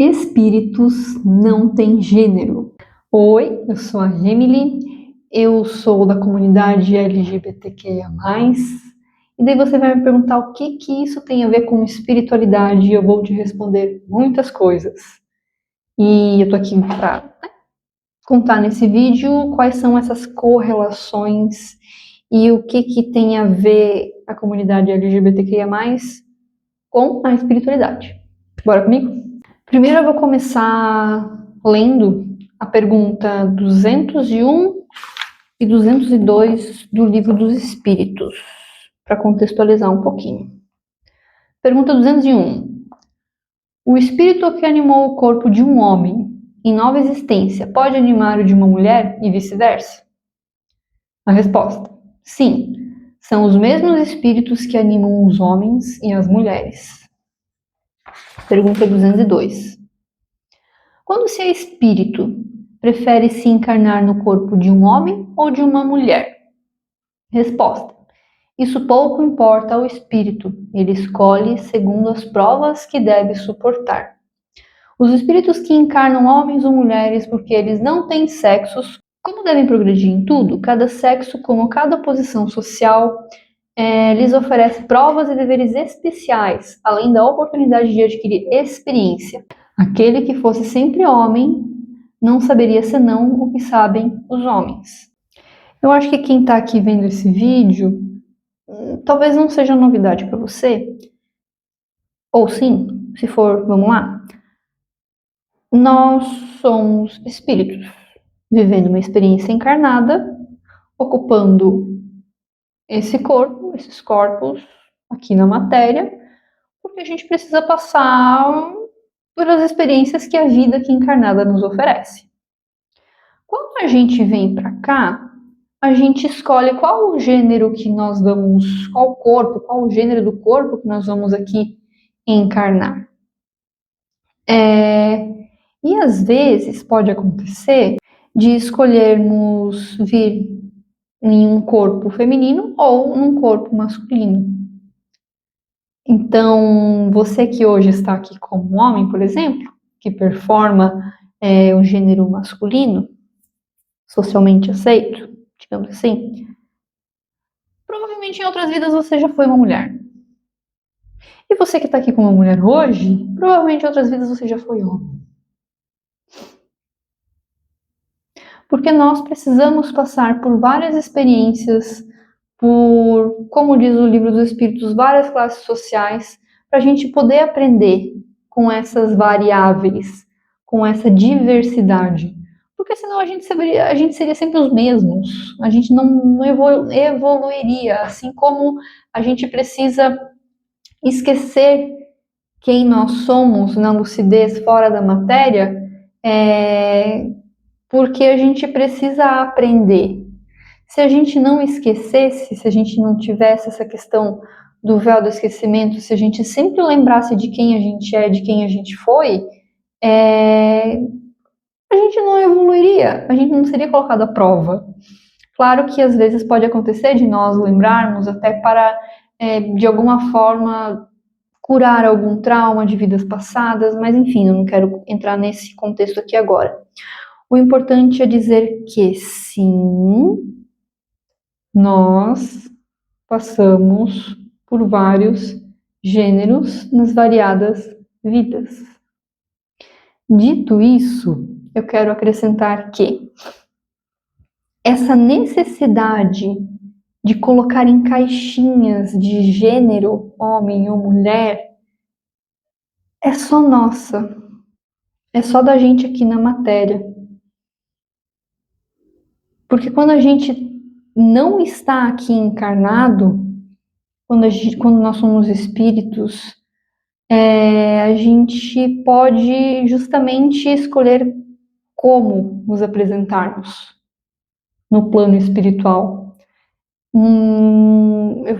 Espíritos não têm gênero. Oi, eu sou a Emily, eu sou da comunidade LGBTQIA+, e daí você vai me perguntar o que isso tem a ver com espiritualidade, e eu vou te responder muitas coisas. E eu tô aqui para contar nesse vídeo quais são essas correlações e o que tem a ver a comunidade LGBTQIA+, com a espiritualidade. Bora comigo? Primeiro eu vou começar lendo a pergunta 201 e 202 do Livro dos Espíritos, para contextualizar um pouquinho. Pergunta 201. O espírito que animou o corpo de um homem em nova existência pode animar o de uma mulher e vice-versa? A resposta: sim, são os mesmos espíritos que animam os homens e as mulheres. Pergunta 202. Quando se é espírito, prefere se encarnar no corpo de um homem ou de uma mulher? Resposta: isso pouco importa ao espírito, ele escolhe segundo as provas que deve suportar. Os espíritos que encarnam homens ou mulheres porque eles não têm sexos, como devem progredir em tudo, cada sexo, como cada posição social, lhes oferece provas e deveres especiais, além da oportunidade de adquirir experiência. Aquele que fosse sempre homem não saberia senão o que sabem os homens. Eu acho que quem está aqui vendo esse vídeo, talvez não seja novidade para você, ou sim, se for, vamos lá. Nós somos espíritos, vivendo uma experiência encarnada, ocupando esse corpo, esses corpos aqui na matéria, porque a gente precisa passar pelas experiências que a vida aqui encarnada nos oferece. Quando a gente vem para cá, a gente escolhe qual o gênero que nós vamos, qual corpo, qual o gênero do corpo que nós vamos aqui encarnar. E às vezes pode acontecer de escolhermos vir em um corpo feminino ou num corpo masculino. Então, você que hoje está aqui como homem, por exemplo, que performa o gênero masculino, socialmente aceito, digamos assim, provavelmente em outras vidas você já foi uma mulher. E você que está aqui como uma mulher hoje, provavelmente em outras vidas você já foi homem. Porque nós precisamos passar por várias experiências, por, como diz o Livro dos Espíritos, várias classes sociais, para a gente poder aprender com essas variáveis, com essa diversidade. Porque senão a gente seria sempre os mesmos, a gente não evoluiria, assim como a gente precisa esquecer quem nós somos na lucidez fora da matéria, porque a gente precisa aprender. Se a gente não esquecesse, se a gente não tivesse essa questão do véu do esquecimento, se a gente sempre lembrasse de quem a gente é, de quem a gente foi, a gente não evoluiria, a gente não seria colocado à prova. Claro que às vezes pode acontecer de nós lembrarmos até para, de alguma forma, curar algum trauma de vidas passadas, mas enfim, eu não quero entrar nesse contexto aqui agora. O importante é dizer que sim, nós passamos por vários gêneros nas variadas vidas. Dito isso, eu quero acrescentar que essa necessidade de colocar em caixinhas de gênero, homem ou mulher, é só nossa. É só da gente aqui na matéria. Porque quando a gente não está aqui encarnado, quando nós somos espíritos, a gente pode justamente escolher como nos apresentarmos no plano espiritual. Eu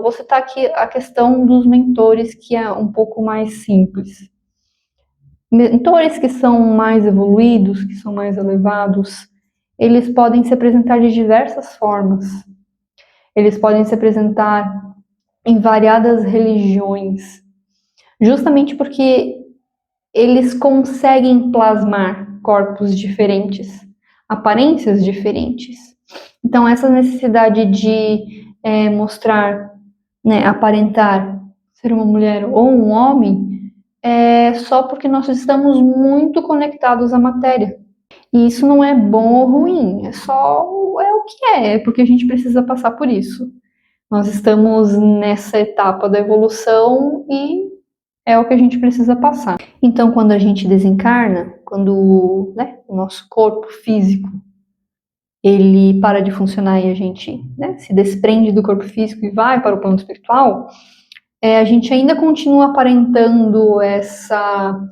vou citar aqui a questão dos mentores, que é um pouco mais simples. Mentores que são mais evoluídos, que são mais elevados, eles podem se apresentar de diversas formas. Eles podem se apresentar em variadas religiões, justamente porque eles conseguem plasmar corpos diferentes, aparências diferentes. Então, essa necessidade de mostrar, né, aparentar ser uma mulher ou um homem, é só porque nós estamos muito conectados à matéria. E isso não é bom ou ruim, é o que é porque a gente precisa passar por isso. Nós estamos nessa etapa da evolução e é o que a gente precisa passar. Então, quando a gente desencarna, quando, né, o nosso corpo físico ele para de funcionar e a gente, né, se desprende do corpo físico e vai para o plano espiritual, a gente ainda continua aparentando essa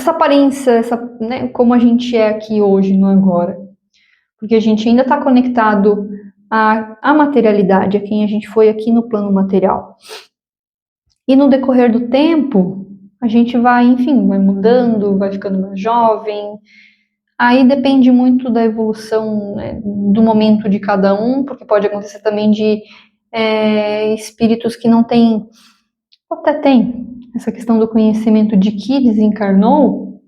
aparência, né, como a gente é aqui hoje, no agora. Porque a gente ainda está conectado à materialidade, a quem a gente foi aqui no plano material. E no decorrer do tempo, a gente vai, enfim, vai mudando, vai ficando mais jovem. Aí depende muito da evolução, né, do momento de cada um, porque pode acontecer também de espíritos que não têm, até tem, essa questão do conhecimento de que desencarnou,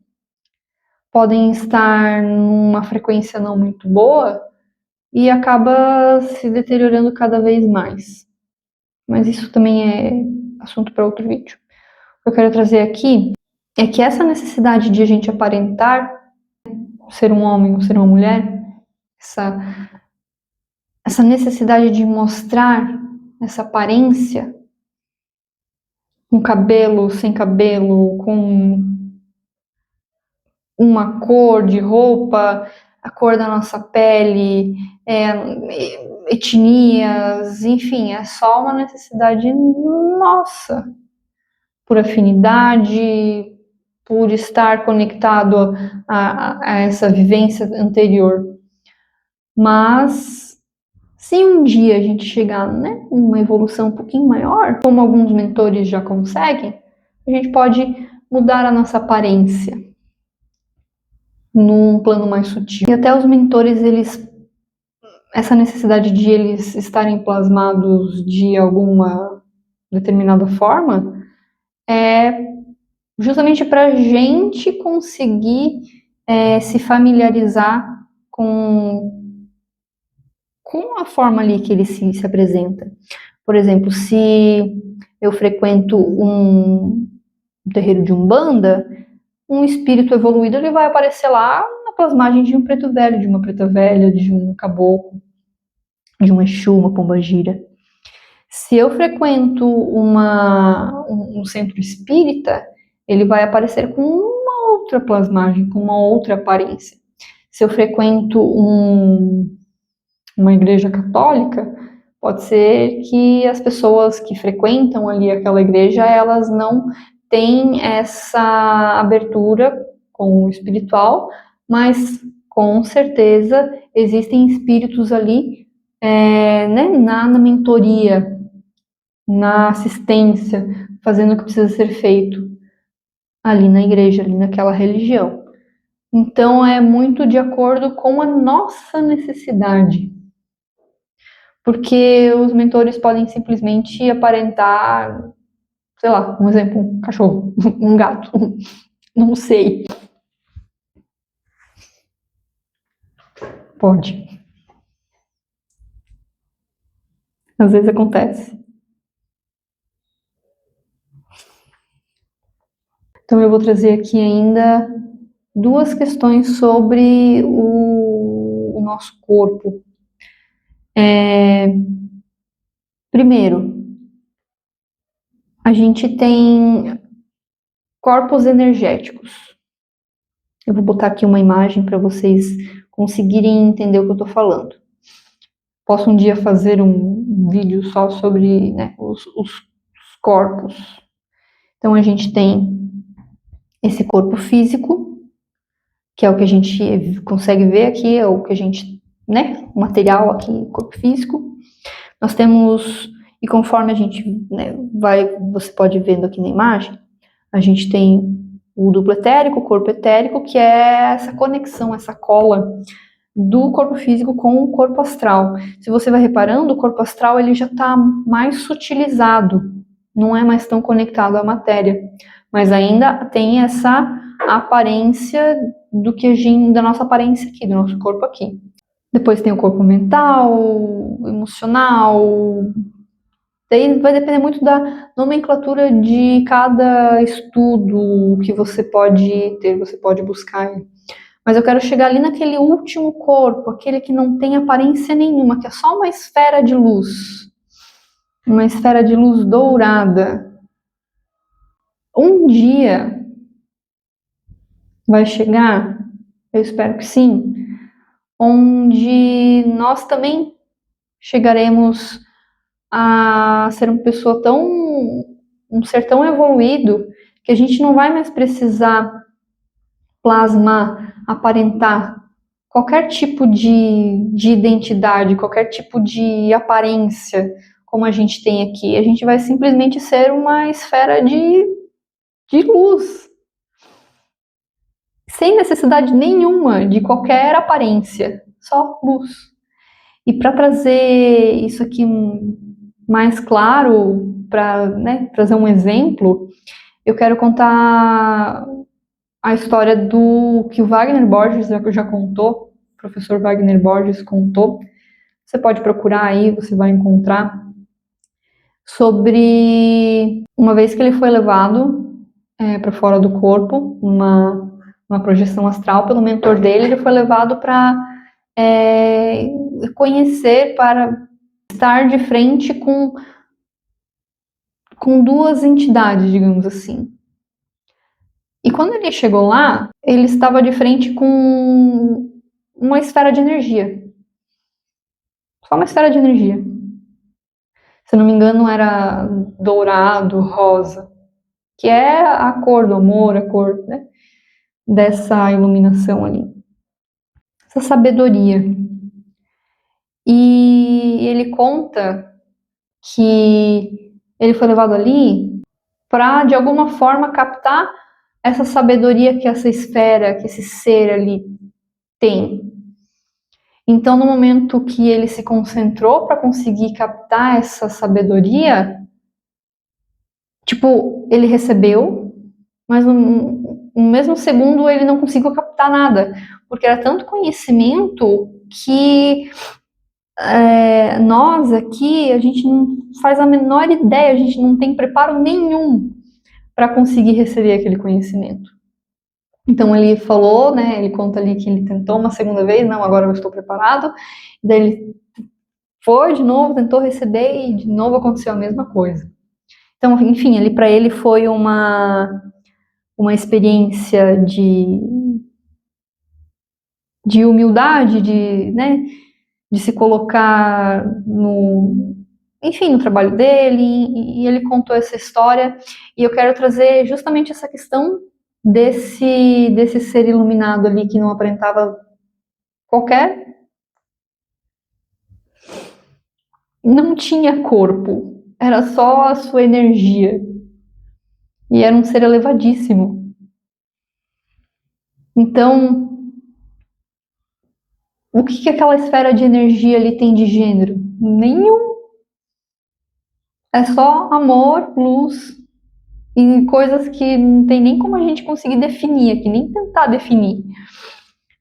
podem estar numa frequência não muito boa e acaba se deteriorando cada vez mais. Mas isso também é assunto para outro vídeo. O que eu quero trazer aqui é que essa necessidade de a gente aparentar ser um homem ou ser uma mulher, essa necessidade de mostrar essa aparência, com cabelo, sem cabelo, com uma cor de roupa, a cor da nossa pele, etnias, enfim, é só uma necessidade nossa, por afinidade, por estar conectado a essa vivência anterior. Mas se um dia a gente chegar, né, numa evolução um pouquinho maior, como alguns mentores já conseguem, a gente pode mudar a nossa aparência num plano mais sutil. E até os mentores, essa necessidade de eles estarem plasmados de alguma determinada forma é justamente para a gente conseguir se familiarizar com a forma ali que ele se apresenta. Por exemplo, se eu frequento um terreiro de Umbanda, um espírito evoluído ele vai aparecer lá na plasmagem de um preto velho, de uma preta velha, de um caboclo, de um Exu, uma pombagira. Se eu frequento um centro espírita, ele vai aparecer com uma outra plasmagem, com uma outra aparência. Se eu frequento uma igreja católica, pode ser que as pessoas que frequentam ali aquela igreja, elas não têm essa abertura com o espiritual, mas com certeza existem espíritos ali, né, na mentoria, na assistência, fazendo o que precisa ser feito ali na igreja, ali naquela religião. Então é muito de acordo com a nossa necessidade. Porque os mentores podem simplesmente aparentar, sei lá, um exemplo, um cachorro, um gato, não sei. Pode. Às vezes acontece. Então eu vou trazer aqui ainda duas questões sobre o nosso corpo. Primeiro, a gente tem corpos energéticos. Eu vou botar aqui uma imagem para vocês conseguirem entender o que eu estou falando. Posso um dia fazer um vídeo só sobre, né, os corpos. Então a gente tem esse corpo físico, que é o que a gente consegue ver aqui, é o que a gente, né, o material aqui, corpo físico. Nós temos, e conforme a gente, né, você pode vendo aqui na imagem, a gente tem o duplo etérico, o corpo etérico, que é essa conexão, essa cola do corpo físico com o corpo astral. Se você vai reparando, o corpo astral ele já está mais sutilizado, não é mais tão conectado à matéria, mas ainda tem essa aparência da nossa aparência aqui, do nosso corpo aqui. Depois tem o corpo mental, emocional. Daí vai depender muito da nomenclatura de cada estudo que você pode ter, você pode buscar. Mas eu quero chegar ali naquele último corpo, aquele que não tem aparência nenhuma, que é só uma esfera de luz. Uma esfera de luz dourada. Um dia vai chegar, eu espero que sim, onde nós também chegaremos a ser um ser tão evoluído que a gente não vai mais precisar plasmar, aparentar qualquer tipo de identidade, qualquer tipo de aparência como a gente tem aqui. A gente vai simplesmente ser uma esfera de luz, sem necessidade nenhuma de qualquer aparência, só luz. E para trazer isso aqui mais claro, para trazer um exemplo, eu quero contar a história do que o Wagner Borges já contou, o professor Wagner Borges contou. Você pode procurar aí, você vai encontrar, sobre uma vez que ele foi levado para fora do corpo, uma projeção astral pelo mentor dele, ele foi levado para conhecer, para estar de frente com duas entidades, digamos assim. E quando ele chegou lá, ele estava de frente com uma esfera de energia. Só uma esfera de energia. Se não me engano, era dourado, rosa, que é a cor do amor, a cor, né, dessa iluminação ali. Essa sabedoria. E ele conta que ele foi levado ali para, de alguma forma, captar essa sabedoria que essa esfera, que esse ser ali tem. Então, no momento que ele se concentrou para conseguir captar essa sabedoria, tipo, ele recebeu, mas no mesmo segundo ele não conseguiu captar nada, porque era tanto conhecimento que nós aqui, a gente não faz a menor ideia, a gente não tem preparo nenhum para conseguir receber aquele conhecimento. Então ele falou, né, ele conta ali que ele tentou uma segunda vez, não, agora eu estou preparado, daí ele foi de novo, tentou receber e de novo aconteceu a mesma coisa. Então, enfim, ali para ele foi uma experiência de humildade, de se colocar no trabalho dele, e ele contou essa história, e eu quero trazer justamente essa questão desse ser iluminado ali, que não aparentava não tinha corpo, era só a sua energia, e era um ser elevadíssimo. Então, o que aquela esfera de energia ali tem de gênero? Nenhum. É só amor, luz e coisas que não tem nem como a gente conseguir definir aqui, nem tentar definir.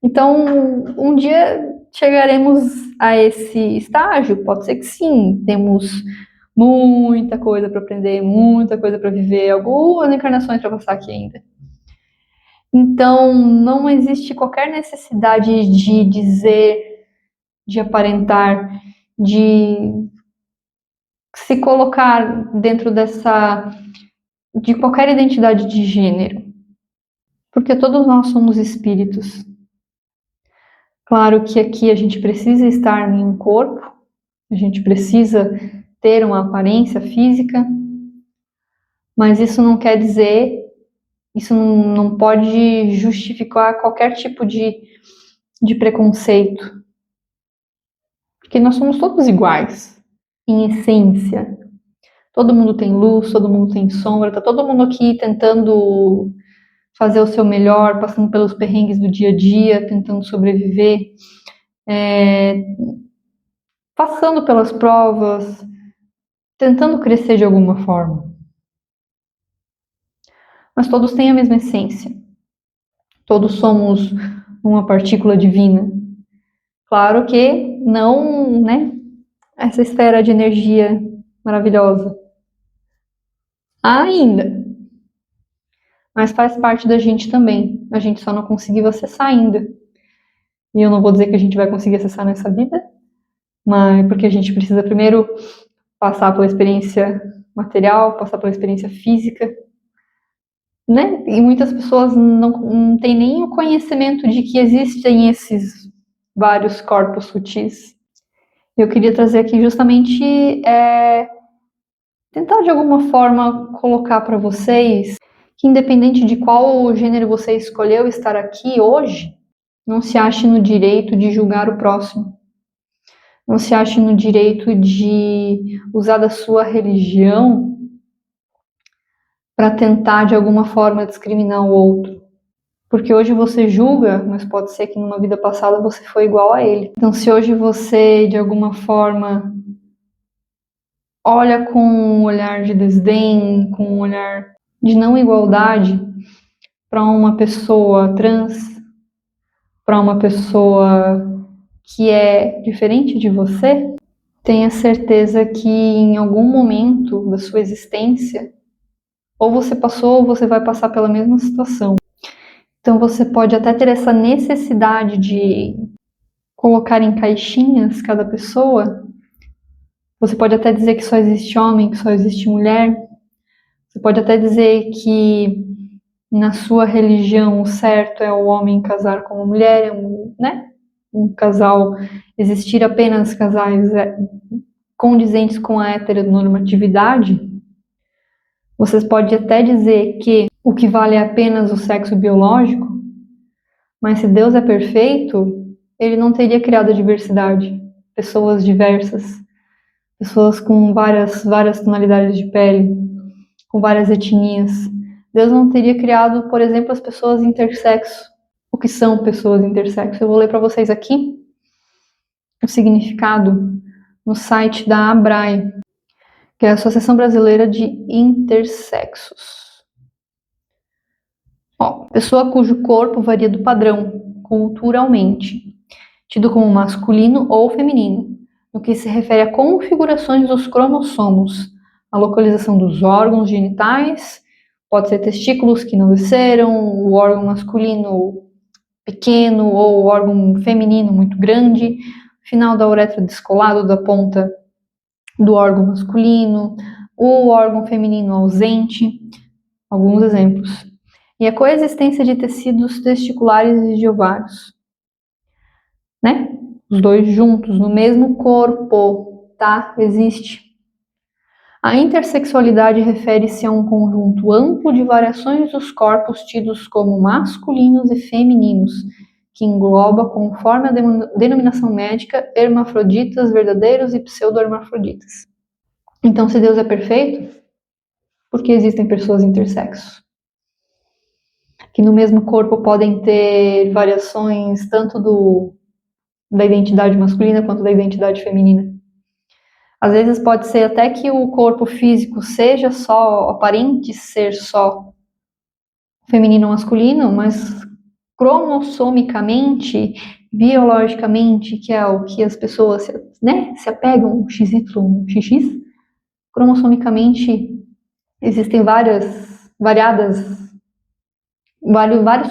Então, um dia chegaremos a esse estágio? Pode ser que sim. Temos muita coisa para aprender, muita coisa para viver, algumas encarnações para passar aqui ainda. Então, não existe qualquer necessidade de dizer, de aparentar, de se colocar dentro de qualquer identidade de gênero, porque todos nós somos espíritos. Claro que aqui a gente precisa estar em um corpo, a gente precisa ter uma aparência física, mas isso não quer dizer, isso não pode justificar qualquer tipo de preconceito, porque nós somos todos iguais, em essência. Todo mundo tem luz, todo mundo tem sombra, tá todo mundo aqui tentando fazer o seu melhor, passando pelos perrengues do dia a dia, tentando sobreviver, passando pelas provas, tentando crescer de alguma forma. mas todos têm a mesma essência. Todos somos uma partícula divina. Claro que não, né, essa esfera de energia maravilhosa. Ainda. Mas faz parte da gente também. A gente só não conseguiu acessar ainda. E eu não vou dizer que a gente vai conseguir acessar nessa vida, mas porque a gente precisa primeiro passar pela experiência material, passar pela experiência física, né? E muitas pessoas não têm nem o conhecimento de que existem esses vários corpos sutis. Eu queria trazer aqui justamente tentar de alguma forma colocar para vocês que independente de qual gênero você escolheu estar aqui hoje, não se ache no direito de julgar o próximo. Não se ache no direito de usar da sua religião para tentar de alguma forma discriminar o outro. Porque hoje você julga, mas pode ser que numa vida passada você foi igual a ele. Então, se hoje você de alguma forma olha com um olhar de desdém, com um olhar de não igualdade para uma pessoa trans, para uma pessoa que é diferente de você, tenha certeza que em algum momento da sua existência, ou você passou ou você vai passar pela mesma situação. Então você pode até ter essa necessidade de colocar em caixinhas cada pessoa. Você pode até dizer que só existe homem, que só existe mulher. Você pode até dizer que na sua religião o certo é o homem casar com a mulher, né? Um casal, existir apenas casais condizentes com a heteronormatividade. Vocês podem até dizer que o que vale é apenas o sexo biológico, mas se Deus é perfeito, ele não teria criado a diversidade, pessoas diversas, pessoas com várias tonalidades de pele, com várias etnias. Deus não teria criado, por exemplo, as pessoas intersexo. O que são pessoas intersexo? Eu vou ler para vocês aqui o significado no site da ABRAE, que é a Associação Brasileira de Intersexos. Pessoa cujo corpo varia do padrão, culturalmente, tido como masculino ou feminino, no que se refere a configurações dos cromossomos, a localização dos órgãos genitais, pode ser testículos que não desceram, o órgão masculino pequeno ou o órgão feminino muito grande, final da uretra descolado da ponta do órgão masculino, o órgão feminino ausente, alguns exemplos. E a coexistência de tecidos testiculares e de ovários, né? Os dois juntos, no mesmo corpo, tá? Existe. A intersexualidade refere-se a um conjunto amplo de variações dos corpos tidos como masculinos e femininos, que engloba, conforme a denominação médica, hermafroditas verdadeiros e pseudo-hermafroditas. Então, se Deus é perfeito, por que existem pessoas intersexos? Que no mesmo corpo podem ter variações tanto da identidade masculina quanto da identidade feminina. Às vezes pode ser até que o corpo físico seja só, aparente ser só feminino ou masculino, mas cromossomicamente, biologicamente, que é o que as pessoas, né, se apegam, XY, XX, cromossomicamente existem vários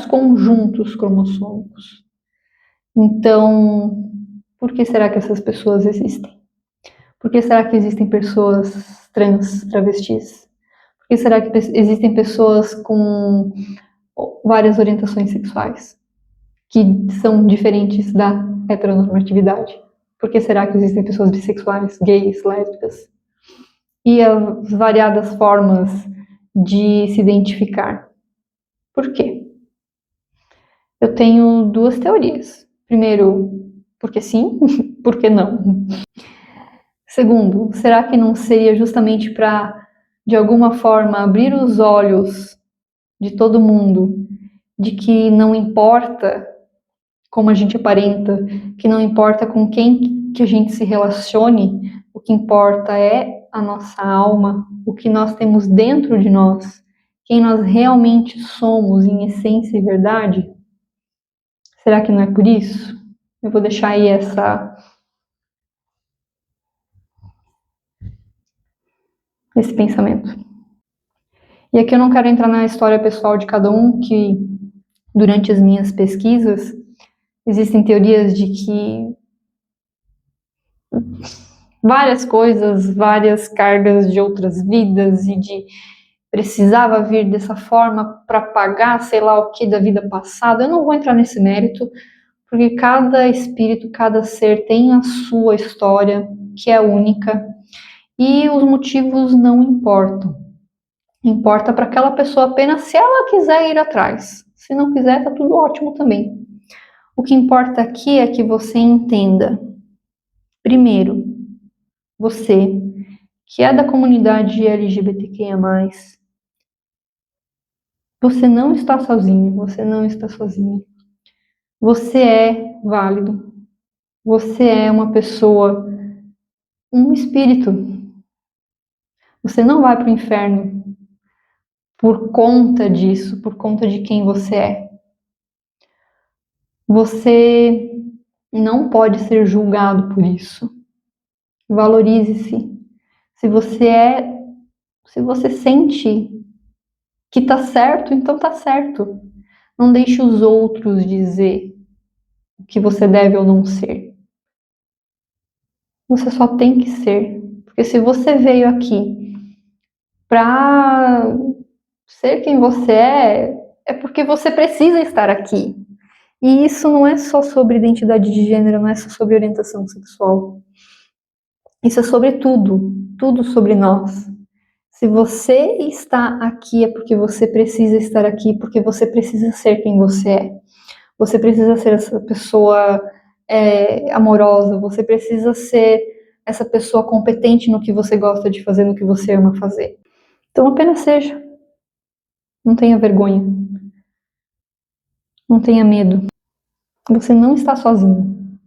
conjuntos cromossômicos. Então, por que será que essas pessoas existem? Por que será que existem pessoas trans, travestis? Por que será que existem pessoas com várias orientações sexuais que são diferentes da heteronormatividade? Por que será que existem pessoas bissexuais, gays, lésbicas? E as variadas formas de se identificar. Por quê? Eu tenho duas teorias. Primeiro, porque sim, por que não? Segundo, será que não seria justamente para, de alguma forma, abrir os olhos de todo mundo de que não importa como a gente aparenta, que não importa com quem que a gente se relacione, o que importa é a nossa alma, o que nós temos dentro de nós, quem nós realmente somos em essência e verdade? Será que não é por isso? Eu vou deixar aí esse pensamento. E aqui eu não quero entrar na história pessoal de cada um, que durante as minhas pesquisas existem teorias de que várias coisas, várias cargas de outras vidas e de precisava vir dessa forma para pagar sei lá o que da vida passada. Eu não vou entrar nesse mérito, porque cada espírito, cada ser tem a sua história, que é única, e os motivos não importam. Importa para aquela pessoa apenas se ela quiser ir atrás. Se não quiser, tá tudo ótimo também. O que importa aqui é que você entenda, primeiro, você, que é da comunidade LGBTQIA+, você não está sozinho, você não está sozinha. Você é válido. Você é uma pessoa, um espírito. Você não vai para o inferno por conta disso, por conta de quem você é. Você não pode ser julgado por isso. Valorize-se. Se você sente que tá certo, então tá certo. Não deixe os outros dizer o que você deve ou não ser. Você só tem que ser. Porque se você veio aqui para ser quem você é porque você precisa estar aqui. E isso não é só sobre identidade de gênero, não é só sobre orientação sexual. Isso é sobre tudo, tudo sobre nós. Se você está aqui é porque você precisa estar aqui, porque você precisa ser quem você é. Você precisa ser essa pessoa amorosa, você precisa ser essa pessoa competente no que você gosta de fazer, no que você ama fazer. Então apenas seja. Não tenha vergonha. Não tenha medo. Você não está sozinho.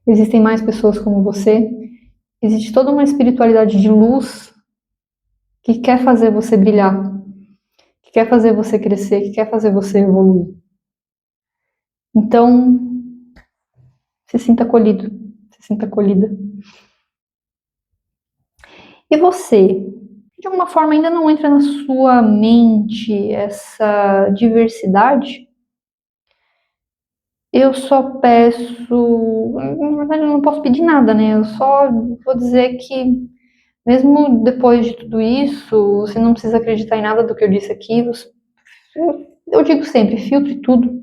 Existem mais pessoas como você. Existe toda uma espiritualidade de luz que quer fazer você brilhar, que quer fazer você crescer, que quer fazer você evoluir. Então, se sinta acolhido, se sinta acolhida. E você? De alguma forma ainda não entra na sua mente essa diversidade? Eu só peço, na verdade eu não posso pedir nada, né? Eu só vou dizer que mesmo depois de tudo isso, você não precisa acreditar em nada do que eu disse aqui. Eu digo sempre, filtre tudo,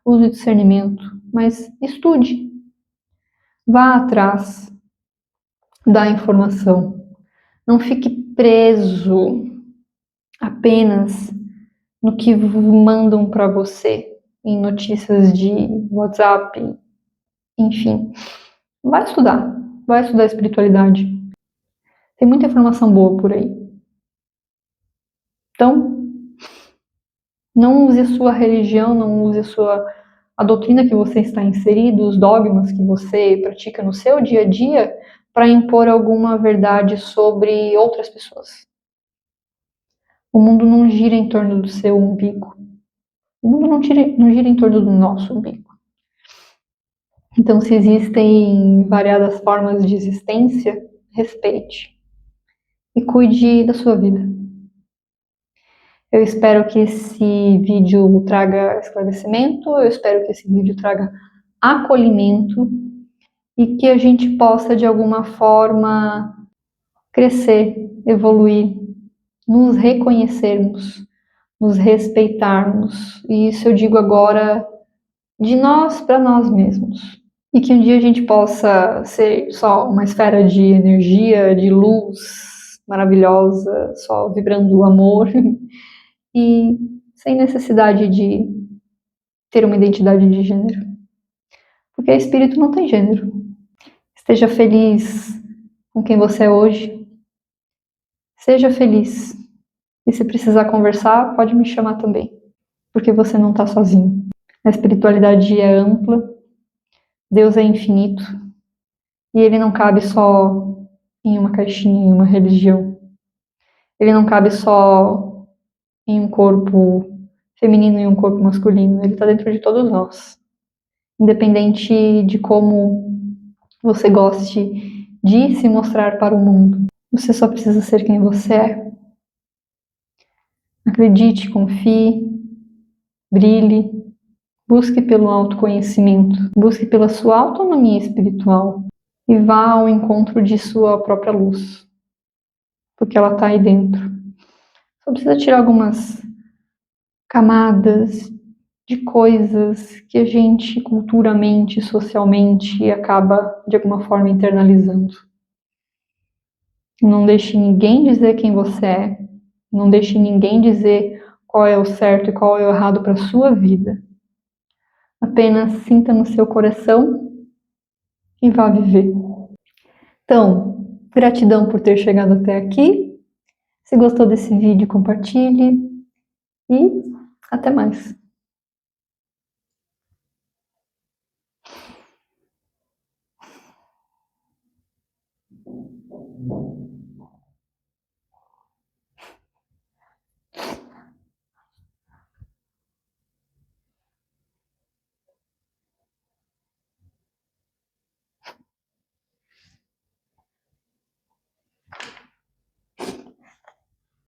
use discernimento, mas estude, vá atrás da informação. Não fique preso apenas no que mandam para você em notícias de WhatsApp, enfim. Vai estudar espiritualidade. Tem muita informação boa por aí. Então, não use a sua religião, não use a doutrina que você está inserido, os dogmas que você pratica no seu dia a dia para impor alguma verdade sobre outras pessoas. O mundo não gira em torno do seu umbigo. O mundo não gira em torno do nosso umbigo. Então, se existem variadas formas de existência, respeite e cuide da sua vida. Eu espero que esse vídeo traga esclarecimento, eu espero que esse vídeo traga acolhimento e que a gente possa, de alguma forma, crescer, evoluir, nos reconhecermos, nos respeitarmos. E isso eu digo agora de nós para nós mesmos. E que um dia a gente possa ser só uma esfera de energia, de luz maravilhosa, só vibrando o amor e sem necessidade de ter uma identidade de gênero. Porque espírito não tem gênero. Esteja feliz com quem você é hoje. Seja feliz. E se precisar conversar, pode me chamar também. Porque você não está sozinho. A espiritualidade é ampla. Deus é infinito. E ele não cabe só em uma caixinha, em uma religião. Ele não cabe só em um corpo feminino e um corpo masculino. Ele está dentro de todos nós. Independente de como você goste de se mostrar para o mundo. Você só precisa ser quem você é. Acredite, confie, brilhe, busque pelo autoconhecimento, busque pela sua autonomia espiritual e vá ao encontro de sua própria luz, porque ela está aí dentro. Só precisa tirar algumas camadas de coisas que a gente culturalmente, socialmente acaba de alguma forma internalizando. Não deixe ninguém dizer quem você é, não deixe ninguém dizer qual é o certo e qual é o errado para a sua vida. Apenas sinta no seu coração e vá viver. Então, gratidão por ter chegado até aqui. Se gostou desse vídeo, compartilhe e até mais.